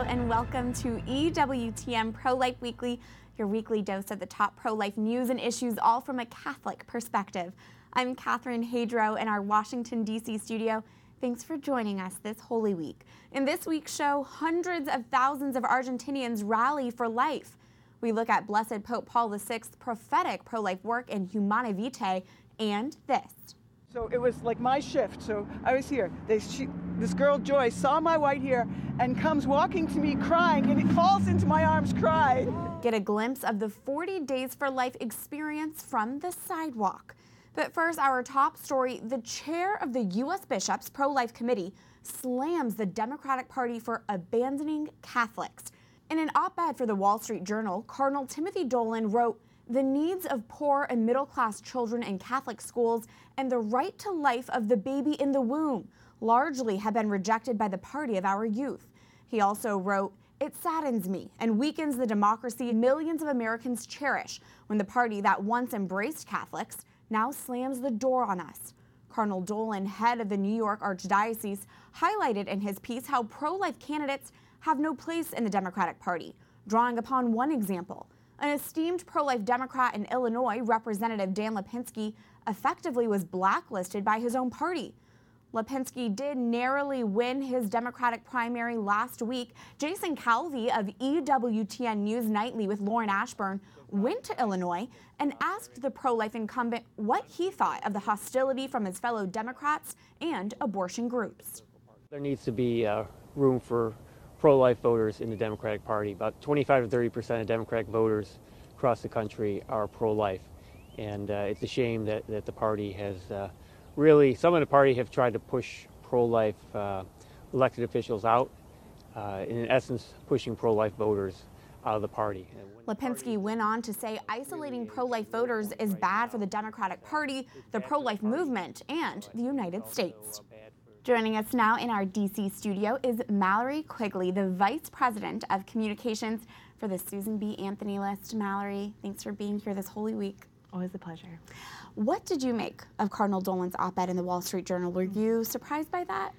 Hello and welcome to EWTN Pro-Life Weekly, your weekly dose of the top pro-life news and issues, all from a Catholic perspective. I'm Catherine Hadro in our Washington, D.C. studio. Thanks for joining us this Holy Week. In this week's show, hundreds of thousands of Argentinians rally for life. We look at Blessed Pope Paul VI's prophetic pro-life work in Humanae Vitae and this. So it was like my shift. So I was here. This girl, Joyce, saw my white hair and comes walking to me crying, and it falls into my arms crying. Get a glimpse of the 40 Days for Life experience from the sidewalk. But first, our top story, the chair of the U.S. Bishops' Pro-Life Committee slams the Democratic Party for abandoning Catholics. In an op-ed for the Wall Street Journal, Cardinal Timothy Dolan wrote, "The needs of poor and middle-class children in Catholic schools and the right to life of the baby in the womb largely have been rejected by the party of our youth." He also wrote, "It saddens me and weakens the democracy millions of Americans cherish when the party that once embraced Catholics now slams the door on us." Cardinal Dolan, head of the New York Archdiocese, highlighted in his piece how pro-life candidates have no place in the Democratic Party, drawing upon one example. An esteemed pro-life Democrat in Illinois, Representative Dan Lipinski, effectively was blacklisted by his own party. Lipinski did narrowly win his Democratic primary last week. Jason Calvi of EWTN News Nightly with Lauren Ashburn went to Illinois and asked the pro-life incumbent what he thought of the hostility from his fellow Democrats and abortion groups. There needs to be room for pro-life voters in the Democratic Party. About 25 to 30% of Democratic voters across the country are pro-life. And it's a shame that the party has some of the party have tried to push pro-life elected officials out, in essence pushing pro-life voters out of the party. Lipinski went on to say isolating pro-life voters is bad for the Democratic Party, the pro-life movement, and the United States. Joining us now in our D.C. studio is Mallory Quigley, the Vice President of Communications for the Susan B. Anthony List. Mallory, thanks for being here this Holy Week. Always a pleasure. What did you make of Cardinal Dolan's op-ed in the Wall Street Journal? Were you surprised by that?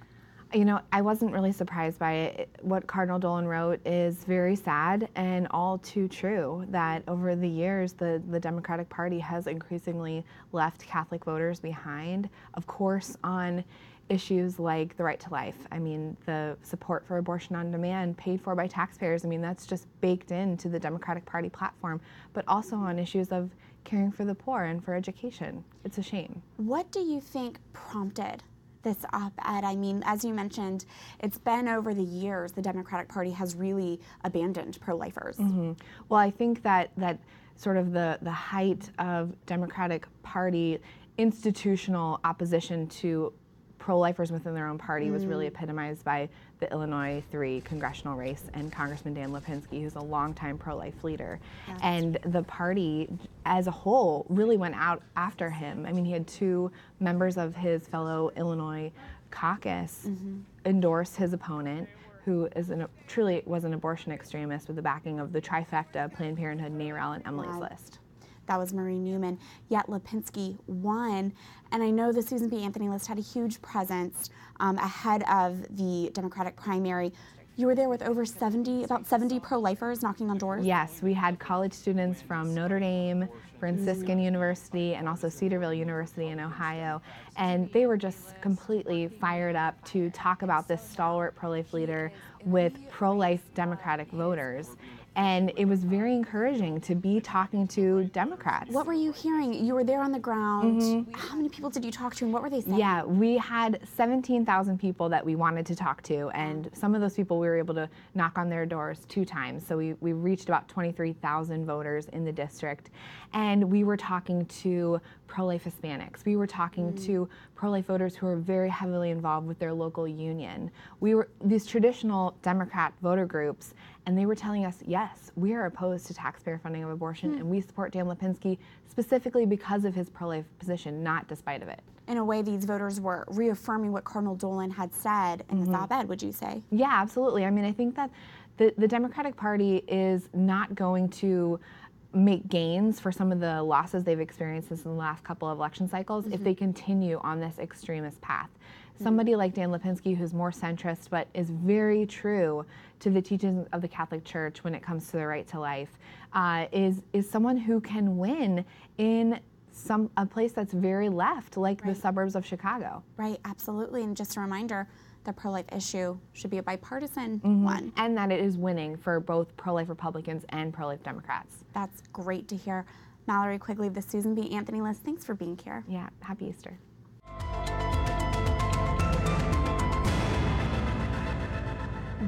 You know, I wasn't really surprised by it. What Cardinal Dolan wrote is very sad and all too true, that over the years, the Democratic Party has increasingly left Catholic voters behind, of course, on issues like the right to life. I mean, the support for abortion on demand paid for by taxpayers. I mean, that's just baked into the Democratic Party platform, but also on issues of caring for the poor and for education. It's a shame. What do you think prompted this op-ed? I mean, as you mentioned, it's been over the years the Democratic Party has really abandoned pro-lifers. Mm-hmm. Well, I think that sort of the height of Democratic Party institutional opposition to pro-lifers within their own party was really epitomized by the Illinois 3 congressional race and Congressman Dan Lipinski, who's a longtime pro-life leader. Yes. And the party as a whole really went out after him. I mean, he had two members of his fellow Illinois caucus endorse his opponent, who is truly was an abortion extremist with the backing of the trifecta, Planned Parenthood, NARAL, and Emily's List. That was Marie Newman, yet Lipinski won. And I know the Susan B. Anthony List had a huge presence ahead of the Democratic primary. You were there with about 70 pro-lifers knocking on doors? Yes, we had college students from Notre Dame, Franciscan University, and also Cedarville University in Ohio. And they were just completely fired up to talk about this stalwart pro-life leader with pro-life Democratic voters. And it was very encouraging to be talking to Democrats. What were you hearing? You were there on the ground. How many people did you talk to and what were they saying? Yeah, we had 17,000 people that we wanted to talk to, and some of those people we were able to knock on their doors 2 times. So we reached about 23,000 voters in the district. And we were talking to pro-life Hispanics. We were talking to pro-life voters who are very heavily involved with their local union. We were these traditional Democrat voter groups, and they were telling us, yes, we are opposed to taxpayer funding of abortion, and we support Dan Lipinski specifically because of his pro-life position, not despite of it. In a way, these voters were reaffirming what Cardinal Dolan had said in this op-ed, would you say? Yeah, absolutely. I mean, I think that the Democratic Party is not going to make gains for some of the losses they've experienced in the last couple of election cycles if they continue on this extremist path. Somebody like Dan Lipinski, who's more centrist but is very true to the teachings of the Catholic Church when it comes to the right to life, is someone who can win in a place that's very left, like the suburbs of Chicago. Right, absolutely. And just a reminder, the pro-life issue should be a bipartisan one. And that it is winning for both pro-life Republicans and pro-life Democrats. That's great to hear. Mallory Quigley, the Susan B. Anthony list, thanks for being here. Yeah, happy Easter.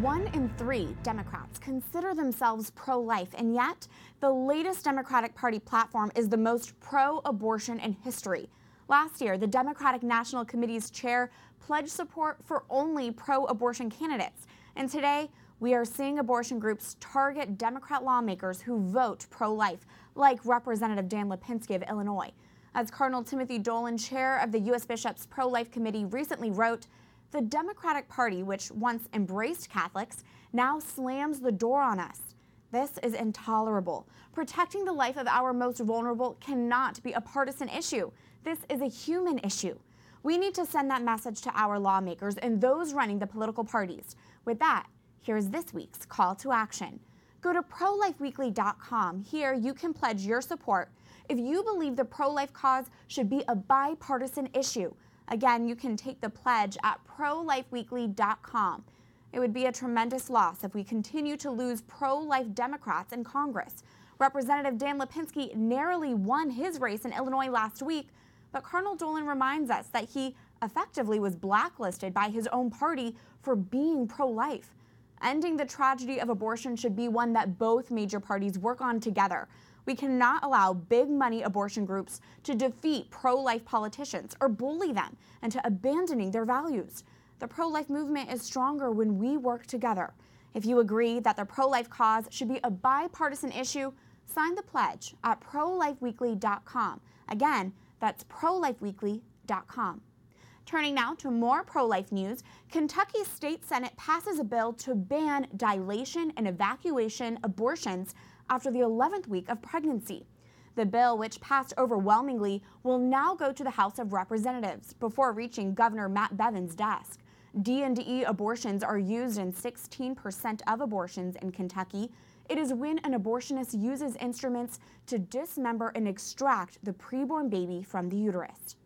One in 3 Democrats consider themselves pro-life, and yet the latest Democratic Party platform is the most pro-abortion in history. Last year, the Democratic National Committee's chair pledged support for only pro-abortion candidates. And today, we are seeing abortion groups target Democrat lawmakers who vote pro-life, like Representative Dan Lipinski of Illinois. As Cardinal Timothy Dolan, chair of the U.S. Bishops' Pro-Life Committee, recently wrote, the Democratic Party, which once embraced Catholics, now slams the door on us. This is intolerable. Protecting the life of our most vulnerable cannot be a partisan issue. This is a human issue. We need to send that message to our lawmakers and those running the political parties. With that, here's this week's call to action. Go to prolifeweekly.com. Here you can pledge your support if you believe the pro-life cause should be a bipartisan issue. Again, you can take the pledge at prolifeweekly.com. It would be a tremendous loss if we continue to lose pro-life Democrats in Congress. Representative Dan Lipinski narrowly won his race in Illinois last week, but Cardinal Dolan reminds us that he effectively was blacklisted by his own party for being pro-life. Ending the tragedy of abortion should be one that both major parties work on together. We cannot allow big money abortion groups to defeat pro-life politicians or bully them into abandoning their values. The pro-life movement is stronger when we work together. If you agree that the pro-life cause should be a bipartisan issue, sign the pledge at prolifeweekly.com. Again, that's prolifeweekly.com. Turning now to more pro-life news, Kentucky State Senate passes a bill to ban dilation and evacuation abortions after the 11th week of pregnancy. The bill, which passed overwhelmingly, will now go to the House of Representatives before reaching Governor Matt Bevin's desk. D&E abortions are used in 16% of abortions in Kentucky. It is when an abortionist uses instruments to dismember and extract the preborn baby from the uterus.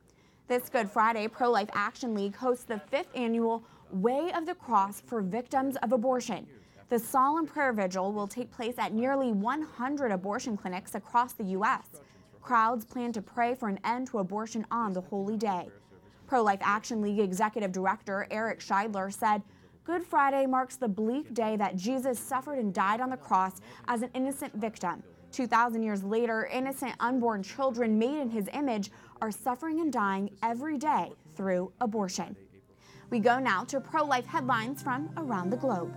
This Good Friday, Pro-Life Action League hosts the 5th annual Way of the Cross for Victims of Abortion. The solemn prayer vigil will take place at nearly 100 abortion clinics across the U.S. Crowds plan to pray for an end to abortion on the holy day. Pro-Life Action League Executive Director Eric Scheidler said, Good Friday marks the bleak day that Jesus suffered and died on the cross as an innocent victim. 2,000 years later, innocent unborn children made in his image are suffering and dying every day through abortion. We go now to pro-life headlines from around the globe.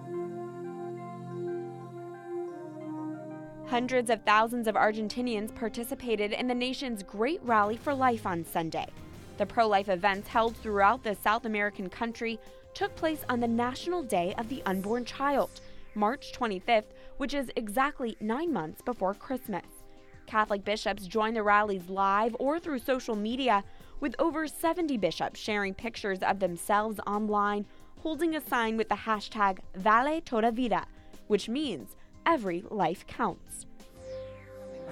Hundreds of thousands of Argentinians participated in the nation's Great Rally for Life on Sunday. The pro-life events held throughout the South American country took place on the National Day of the Unborn Child, March 25th, which is exactly 9 months before Christmas. Catholic bishops joined the rallies live or through social media, with over 70 bishops sharing pictures of themselves online, holding a sign with the hashtag Vale Toda Vida, which means every life counts.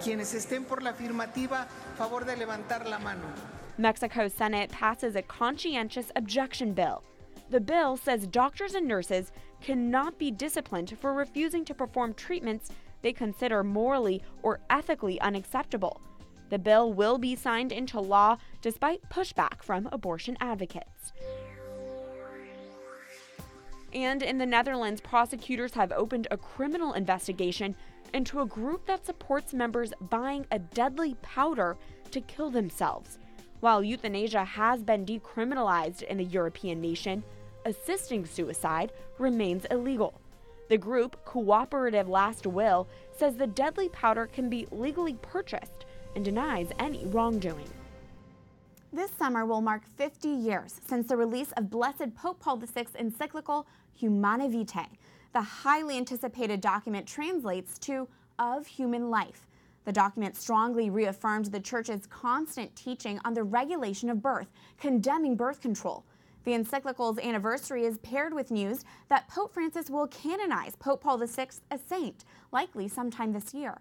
Quienes estén por la afirmativa, favor de levantar la mano. Mexico's Senate passes a conscientious objection bill. The bill says doctors and nurses cannot be disciplined for refusing to perform treatments they consider morally or ethically unacceptable. The bill will be signed into law despite pushback from abortion advocates. And in the Netherlands, prosecutors have opened a criminal investigation into a group that supports members buying a deadly powder to kill themselves. While euthanasia has been decriminalized in the European nation, assisting suicide remains illegal. The group, Cooperative Last Will, says the deadly powder can be legally purchased and denies any wrongdoing. This summer will mark 50 years since the release of Blessed Pope Paul VI's encyclical Humanae Vitae. The highly anticipated document translates to of human life. The document strongly reaffirmed the Church's constant teaching on the regulation of birth, condemning birth control. The encyclical's anniversary is paired with news that Pope Francis will canonize Pope Paul VI a saint, likely sometime this year.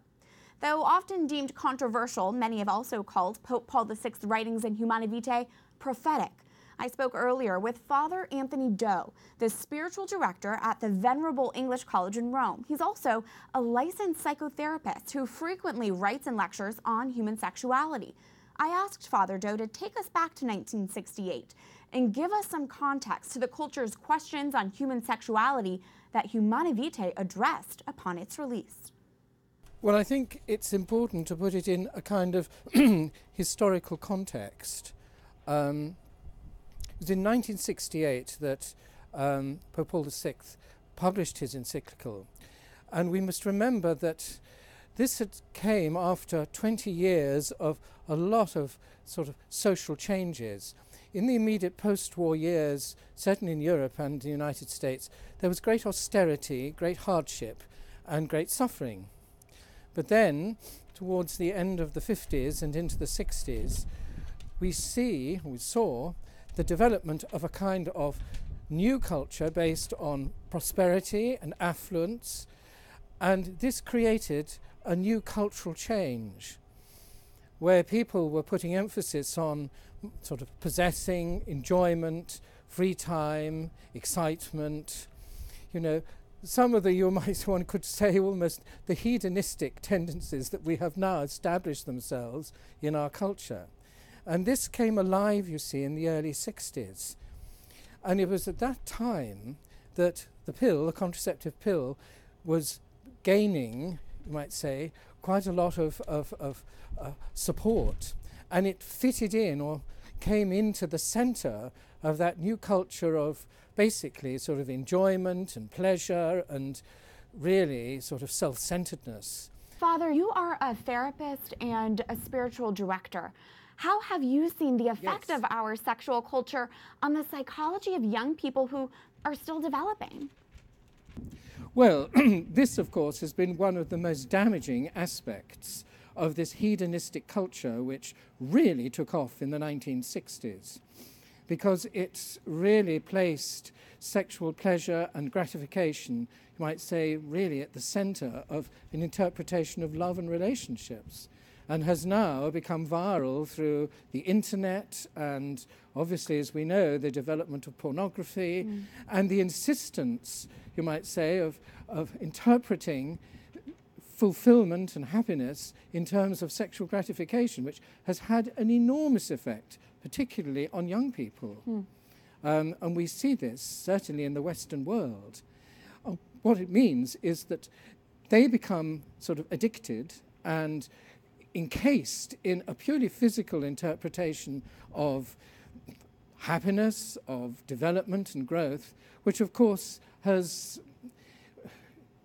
Though often deemed controversial, many have also called Pope Paul VI's writings in Humanae Vitae prophetic. I spoke earlier with Father Anthony Doe, the spiritual director at the Venerable English College in Rome. He's also a licensed psychotherapist who frequently writes and lectures on human sexuality. I asked Father Doe to take us back to 1968 and give us some context to the culture's questions on human sexuality that Humanae Vitae addressed upon its release. Well, I think it's important to put it in a kind of historical context. It was in 1968 that Pope Paul VI published his encyclical, and we must remember that this came after 20 years of a lot of sort of social changes. In the immediate post-war years, certainly in Europe and the United States, there was great austerity, great hardship, and great suffering. But then, towards the end of the 50s and into the 60s, we saw the development of a kind of new culture based on prosperity and affluence, and this created a new cultural change where people were putting emphasis on sort of possessing, enjoyment, free time, excitement. You know, some of one could say almost the hedonistic tendencies that we have now established themselves in our culture. And this came alive, you see, in the early 60s. And it was at that time that the contraceptive pill, was gaining, you might say, quite a lot of support. And it fitted in, or came into the center of that new culture of basically sort of enjoyment and pleasure and really sort of self-centeredness. Father, you are a therapist and a spiritual director. How have you seen the effect of our sexual culture on the psychology of young people who are still developing? Well, this, of course, has been one of the most damaging aspects of this hedonistic culture, which really took off in the 1960s, because it's really placed sexual pleasure and gratification, you might say, really at the center of an interpretation of love and relationships, and has now become viral through the internet and, obviously, as we know, the development of pornography and the insistence, you might say, of interpreting fulfillment and happiness in terms of sexual gratification, which has had an enormous effect, particularly on young people. And we see this certainly in the Western world. What it means is that they become sort of addicted and encased in a purely physical interpretation of happiness, of development and growth, which of course has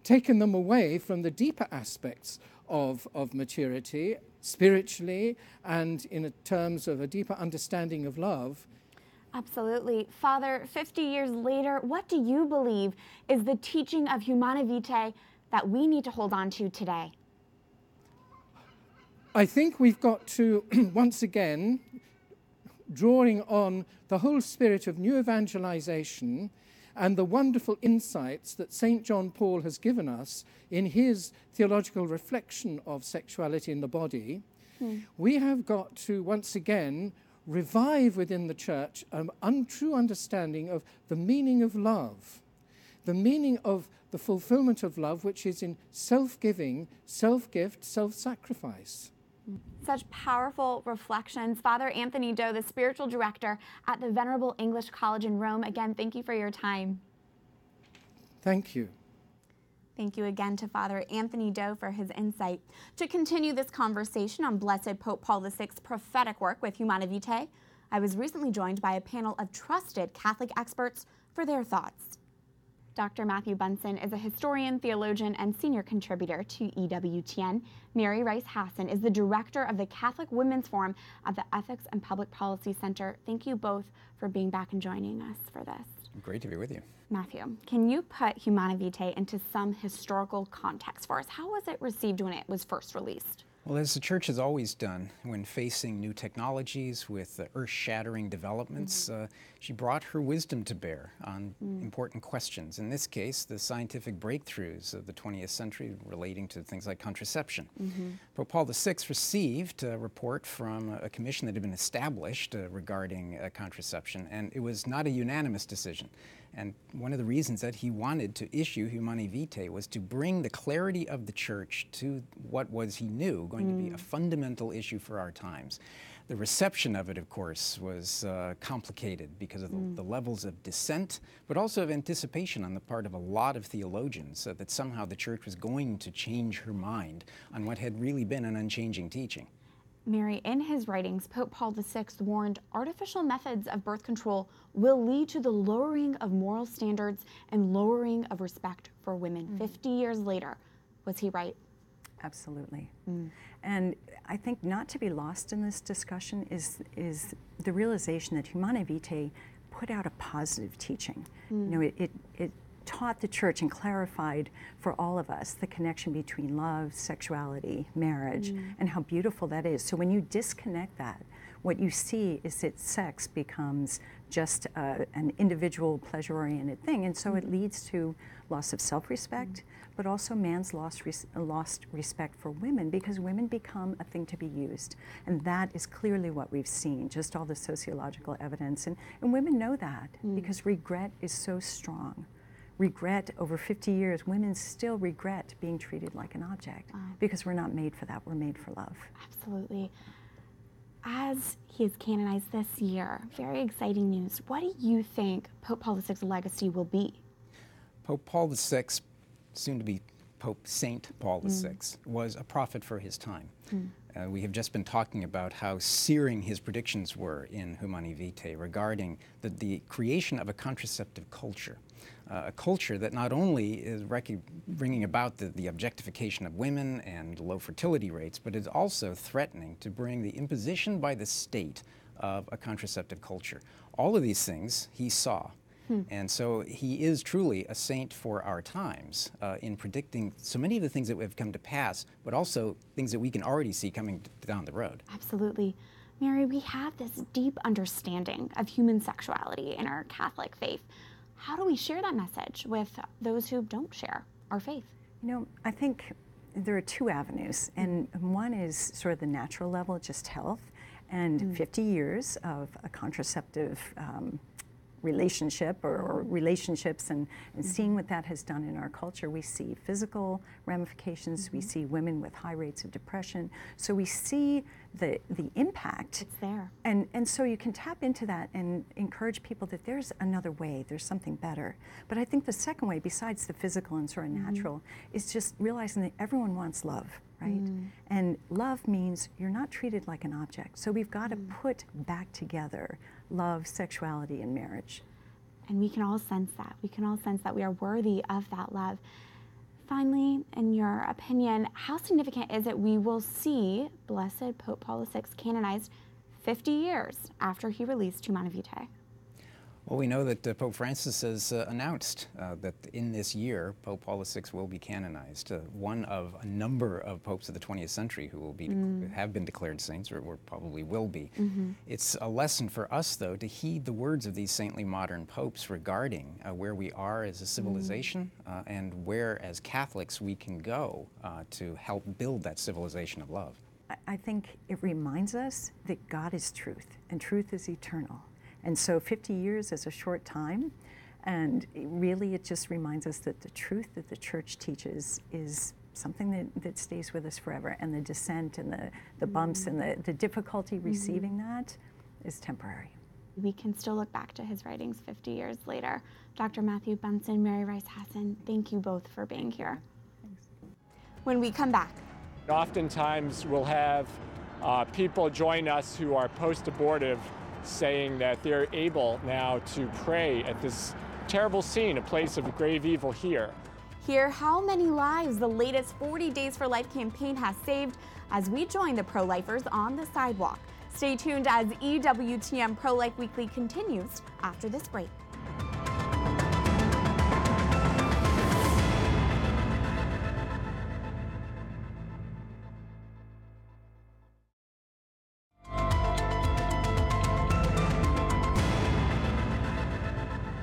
taken them away from the deeper aspects of maturity, spiritually, and in terms of a deeper understanding of love. Absolutely. Father, 50 years later, what do you believe is the teaching of Humanae Vitae that we need to hold on to today? I think we've got to, once again, drawing on the whole spirit of new evangelization and the wonderful insights that St. John Paul has given us in his theological reflection of sexuality in the body, we have got to, once again, revive within the Church an untrue understanding of the meaning of love, the meaning of the fulfillment of love, which is in self-giving, self-gift, self-sacrifice. Such powerful reflections. Father Anthony Doe, the spiritual director at the Venerable English College in Rome. Again, thank you for your time. Thank you. Thank you again to Father Anthony Doe for his insight. To continue this conversation on Blessed Pope Paul VI's prophetic work with Humanae Vitae, I was recently joined by a panel of trusted Catholic experts for their thoughts. Dr. Matthew Bunson is a historian, theologian, and senior contributor to EWTN. Mary Rice Hasson is the director of the Catholic Women's Forum at the Ethics and Public Policy Center. Thank you both for being back and joining us for this. Great to be with you. Matthew, can you put Humanae Vitae into some historical context for us? How was it received when it was first released? Well, as the Church has always done when facing new technologies with earth-shattering developments, she brought her wisdom to bear on important questions. In this case, the scientific breakthroughs of the 20th century relating to things like contraception. Pope Paul VI received a report from a commission that had been established regarding contraception, and it was not a unanimous decision. And one of the reasons that he wanted to issue Humanae Vitae was to bring the clarity of the Church to what was, he knew, going to be a fundamental issue for our times. The reception of it, of course, was complicated because of the levels of dissent, but also of anticipation on the part of a lot of theologians that somehow the Church was going to change her mind on what had really been an unchanging teaching. Mary, in his writings, Pope Paul VI warned artificial methods of birth control will lead to the lowering of moral standards and lowering of respect for women. 50 years later, was he right? Absolutely. And I think not to be lost in this discussion is the realization that Humanae Vitae put out a positive teaching. You know, it taught the Church and clarified for all of us the connection between love, sexuality, marriage, and how beautiful that is. So when you disconnect that, what you see is that sex becomes just an individual pleasure-oriented thing, and so it leads to loss of self-respect, but also man's lost respect for women, because women become a thing to be used. And that is clearly what we've seen, just all the sociological evidence. And women know that because regret is so strong. Regret, over 50 years, women still regret being treated like an object because we're not made for that, we're made for love. Absolutely. As he is canonized this year, very exciting news. What do you think Pope Paul VI's legacy will be? Pope Paul VI, soon to be Pope Saint Paul VI, was a prophet for his time. We have just been talking about how searing his predictions were in Humanae Vitae regarding the creation of a contraceptive culture. A culture that not only is bringing about the objectification of women and low fertility rates, but is also threatening to bring the imposition by the state of a contraceptive culture. All of these things he saw. And so he is truly a saint for our times in predicting so many of the things that have come to pass, but also things that we can already see coming down the road. Absolutely. Mary, we have this deep understanding of human sexuality in our Catholic faith. How do we share that message with those who don't share our faith? You know, I think there are two avenues, and one is sort of the natural level, just health, and 50 years of a contraceptive relationship or relationships and seeing what that has done in our culture. We see physical ramifications, we see women with high rates of depression, so we see the impact. It's there. And so you can tap into that and encourage people that there's another way, there's something better. But I think the second way, besides the physical and sort of natural, is just realizing that everyone wants love, right? And love means you're not treated like an object. So we've got to put back together love, sexuality, and marriage. And we can all sense that. We can all sense that we are worthy of that love. Finally, in your opinion, how significant is it we will see Blessed Pope Paul VI canonized 50 years after he released Humanae Vitae? Well, we know that Pope Francis has announced that in this year, Pope Paul VI will be canonized. One of a number of popes of the 20th century who will be have been declared saints, or probably will be. It's a lesson for us, though, to heed the words of these saintly modern popes regarding where we are as a civilization and where, as Catholics, we can go to help build that civilization of love. I think it reminds us that God is truth, and truth is eternal. And so 50 years is a short time, and really it just reminds us that the truth that the Church teaches is something that stays with us forever, and the dissent and the bumps and the difficulty receiving that is temporary. We can still look back to his writings 50 years later. Dr. Matthew Bunson, Mary Rice Hasson, thank you both for being here. Thanks. When we come back. Oftentimes we'll have people join us who are post-abortive saying that they're able now to pray at this terrible scene, a place of grave evil here. Hear how many lives the latest 40 Days for Life campaign has saved as we join the pro-lifers on the sidewalk. Stay tuned as EWTN Pro-Life Weekly continues after this break.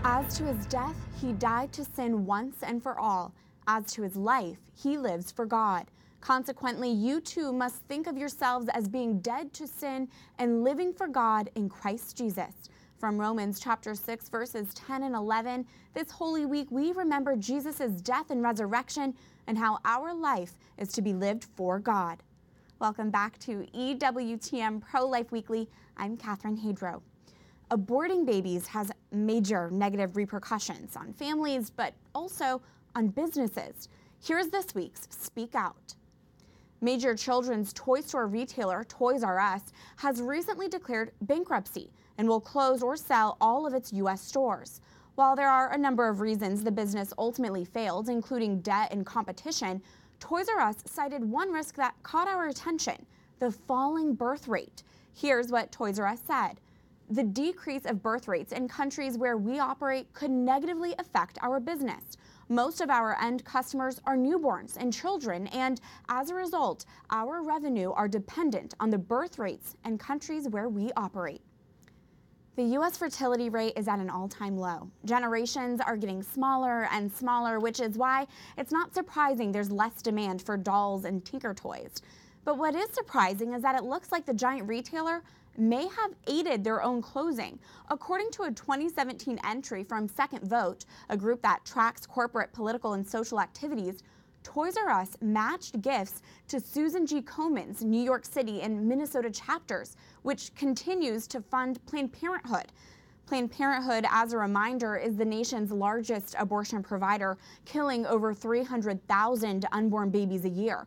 As to his death, he died to sin once and for all. As to his life, he lives for God. Consequently, you too must think of yourselves as being dead to sin and living for God in Christ Jesus. From Romans chapter 6, verses 10 and 11, this Holy Week we remember Jesus' death and resurrection and how our life is to be lived for God. Welcome back to EWTN Pro-Life Weekly. I'm Catherine Hadro. Aborting babies has major negative repercussions on families, but also on businesses. Here's this week's Speak Out. Major children's toy store retailer Toys R Us has recently declared bankruptcy and will close or sell all of its U.S. stores. While there are a number of reasons the business ultimately failed, including debt and competition, Toys R Us cited one risk that caught our attention: the falling birth rate. Here's what Toys R Us said. The decrease of birth rates in countries where we operate could negatively affect our business. Most of our end customers are newborns and children, and as a result, our revenue are dependent on the birth rates in countries where we operate. The U.S. fertility rate is at an all-time low. Generations are getting smaller and smaller, which is why it's not surprising there's less demand for dolls and tinker toys. But what is surprising is that it looks like the giant retailer may have aided their own closing. According to a 2017 entry from Second Vote, a group that tracks corporate, political, and social activities, Toys R Us matched gifts to Susan G. Komen's New York City and Minnesota chapters, which continues to fund Planned Parenthood. Planned Parenthood, as a reminder, is the nation's largest abortion provider, killing over 300,000 unborn babies a year.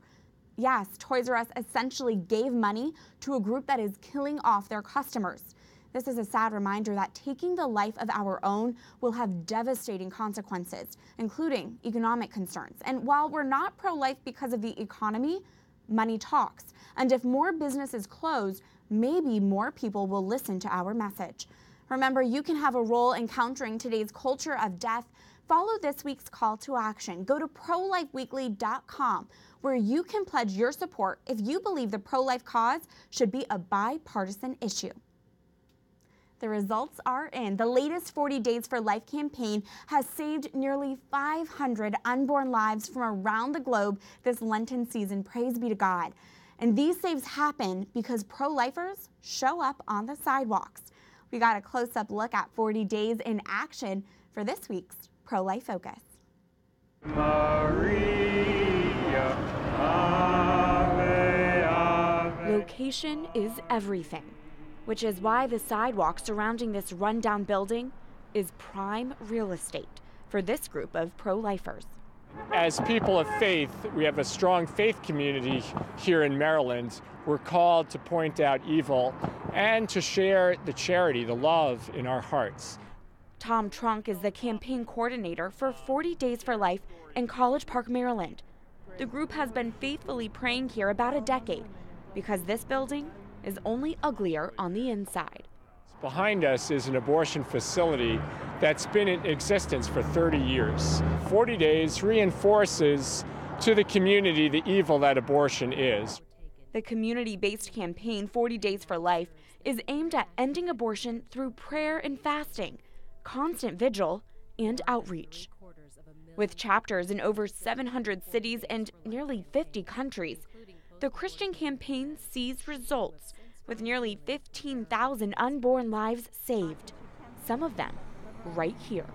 Yes, Toys R Us essentially gave money to a group that is killing off their customers. This is a sad reminder that taking the life of our own will have devastating consequences, including economic concerns. And while we're not pro-life because of the economy, money talks. And if more businesses close, maybe more people will listen to our message. Remember, you can have a role in countering today's culture of death. Follow this week's call to action. Go to prolifeweekly.com, where you can pledge your support if you believe the pro-life cause should be a bipartisan issue. The results are in. The latest 40 Days for Life campaign has saved nearly 500 unborn lives from around the globe this Lenten season. Praise be to God. And these saves happen because pro-lifers show up on the sidewalks. We got a close-up look at 40 Days in action for this week's Pro-Life Focus. Maria, Ave, Ave. Location is everything, which is why the sidewalk surrounding this rundown building is prime real estate for this group of pro-lifers. As people of faith, we have a strong faith community here in Maryland. We're called to point out evil and to share the charity, the love in our hearts. Tom Trunk is the campaign coordinator for 40 Days for Life in College Park, Maryland. The group has been faithfully praying here about a decade because this building is only uglier on the inside. Behind us is an abortion facility that's been in existence for 30 years. 40 Days reinforces to the community the evil that abortion is. The community-based campaign 40 Days for Life is aimed at ending abortion through prayer and fasting, constant vigil, and outreach. With chapters in over 700 cities and nearly 50 countries, the Christian campaign sees results, with nearly 15,000 unborn lives saved, some of them right here.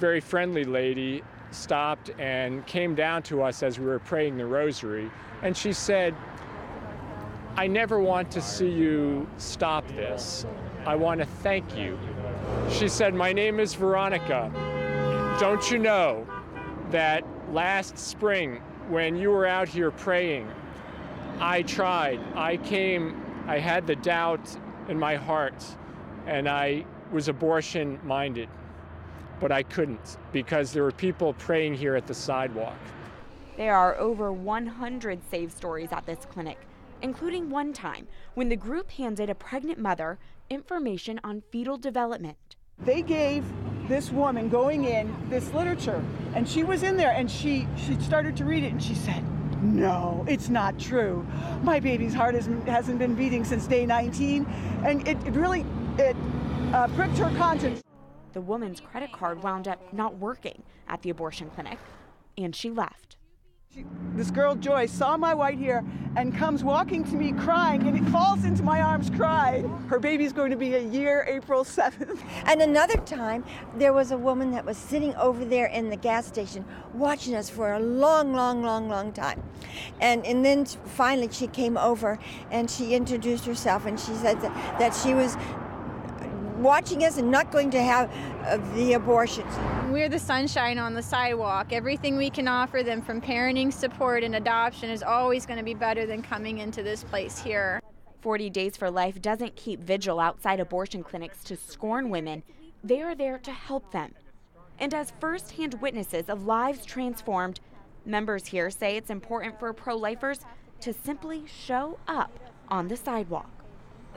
Very friendly lady stopped and came down to us as we were praying the rosary, and she said, "I never want to see you stop this. I want to thank you." She said, "My name is Veronica. Don't you know that last spring when you were out here praying, I tried, I came, I had the doubt in my heart, and I was abortion-minded, but I couldn't because there were people praying here at the sidewalk." There are over 100 saved stories at this clinic, including one time when the group handed a pregnant mother information on fetal development. They gave this woman going in this literature, and she was in there, and she started to read it, and she said, "No, it's not true. My baby's heart hasn't been beating since day 19," and it really pricked her conscience. The woman's credit card wound up not working at the abortion clinic, and she left. This girl, Joy, saw my white hair and comes walking to me crying, and it falls into my arms crying. Her baby's going to be a year, April 7th. And another time, there was a woman that was sitting over there in the gas station watching us for a long time. And then finally she came over and she introduced herself, and she said that she was watching us and not going to have the abortions. We're the sunshine on the sidewalk. Everything we can offer them, from parenting support and adoption, is always going to be better than coming into this place here. 40 Days for Life doesn't keep vigil outside abortion clinics to scorn women. They are there to help them. And as first-hand witnesses of lives transformed, members here say it's important for pro-lifers to simply show up on the sidewalk.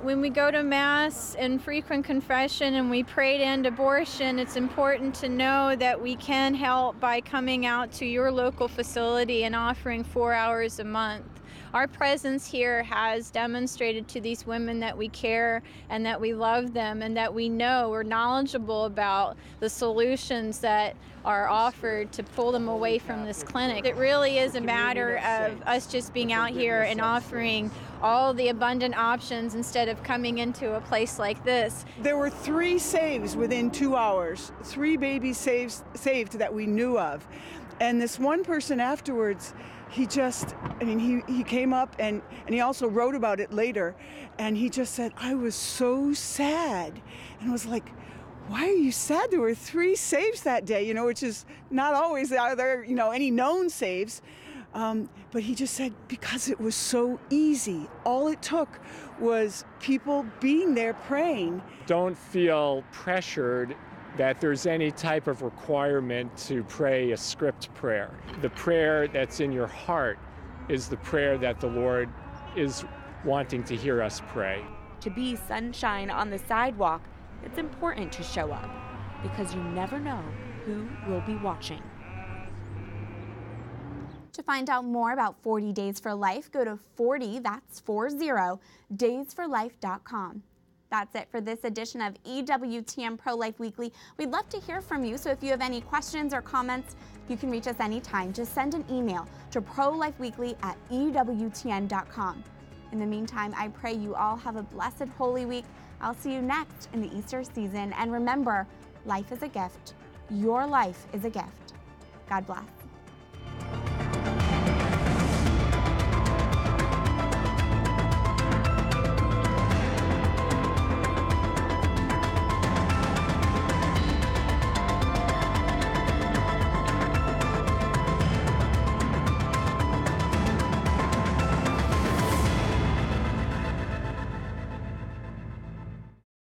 When we go to Mass and frequent confession and we pray to end abortion, it's important to know that we can help by coming out to your local facility and offering 4 hours a month. Our presence here has demonstrated to these women that we care and that we love them and that we know we're knowledgeable about the solutions that are offered to pull them away from this clinic. It really is a matter of us just being out here and offering all the abundant options instead of coming into a place like this. There were 3 saves within 2 hours, 3 babies saved that we knew of. And this one person afterwards, he came up and he also wrote about it later, and he just said, I was so sad. And I was like, why are you sad? There were 3 saves that day, which is not always are there, any known saves. But he just said, because it was so easy. All it took was people being there praying. Don't feel pressured that there's any type of requirement to pray a script prayer. The prayer that's in your heart is the prayer that the Lord is wanting to hear us pray. To be sunshine on the sidewalk, it's important to show up, because you never know who will be watching. To find out more about 40 Days for Life, go to 40, that's 40, daysforlife.com. That's it for this edition of EWTN Pro-Life Weekly. We'd love to hear from you, so if you have any questions or comments, you can reach us anytime. Just send an email to prolifeweekly@ewtn.com. In the meantime, I pray you all have a blessed Holy Week. I'll see you next in the Easter season. And remember, life is a gift. Your life is a gift. God bless.